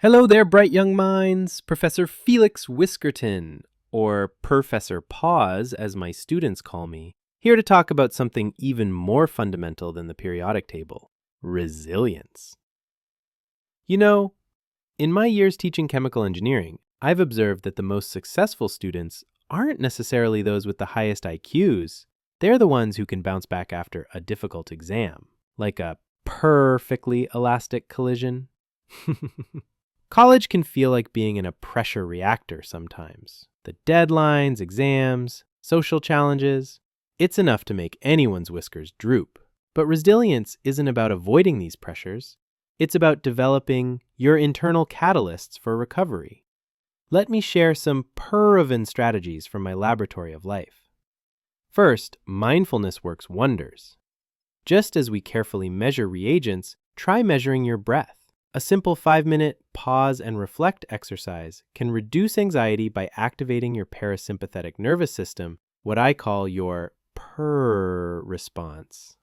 Hello there, bright young minds. Professor Felix Whiskerton, or Professor Paws, as my students call me, here to talk about something even more fundamental than the periodic table: resilience. You know, in my years teaching chemical engineering, I've observed that the most successful students aren't necessarily those with the highest IQs. They're the ones who can bounce back after a difficult exam, like a perfectly elastic collision. College can feel like being in a pressure reactor sometimes. The deadlines, exams, social challenges, it's enough to make anyone's whiskers droop. But resilience isn't about avoiding these pressures. It's about developing your internal catalysts for recovery. Let me share some purr-fessional strategies from my laboratory of life. First, mindfulness works wonders. Just as we carefully measure reagents, try measuring your breath. A simple 5-minute pause and reflect exercise can reduce anxiety by activating your parasympathetic nervous system, what I call your purr response.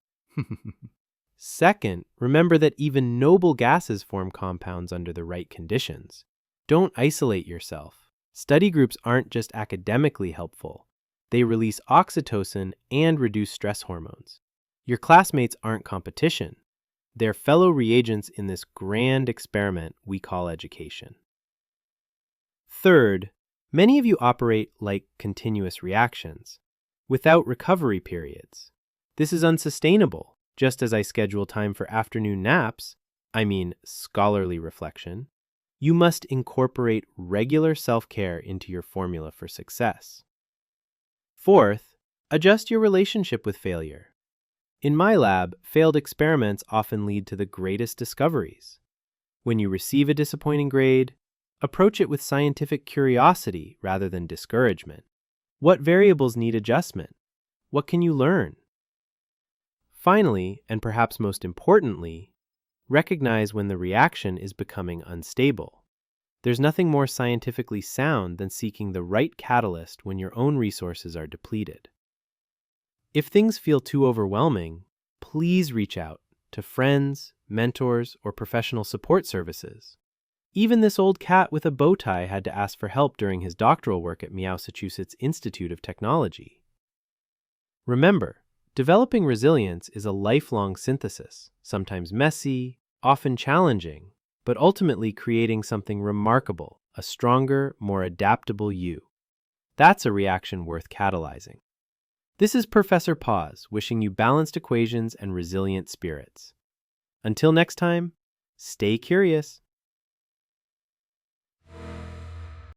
Second, remember that even noble gases form compounds under the right conditions. Don't isolate yourself. Study groups aren't just academically helpful. They release oxytocin and reduce stress hormones. Your classmates aren't competition. They're fellow reagents in this grand experiment we call education. Third, many of you operate like continuous reactions, without recovery periods. This is unsustainable. Just as I schedule time for afternoon naps, scholarly reflection, you must incorporate regular self-care into your formula for success. Fourth, adjust your relationship with failure. In my lab, failed experiments often lead to the greatest discoveries. When you receive a disappointing grade, approach it with scientific curiosity rather than discouragement. What variables need adjustment? What can you learn? Finally, and perhaps most importantly, recognize when the reaction is becoming unstable. There's nothing more scientifically sound than seeking the right catalyst when your own resources are depleted. If things feel too overwhelming, please reach out to friends, mentors, or professional support services. Even this old cat with a bow tie had to ask for help during his doctoral work at Massachusetts Institute of Technology. Remember, developing resilience is a lifelong synthesis, sometimes messy, often challenging, but ultimately creating something remarkable, a stronger, more adaptable you. That's a reaction worth catalyzing. This is Professor Paws, wishing you balanced equations and resilient spirits. Until next time, stay curious.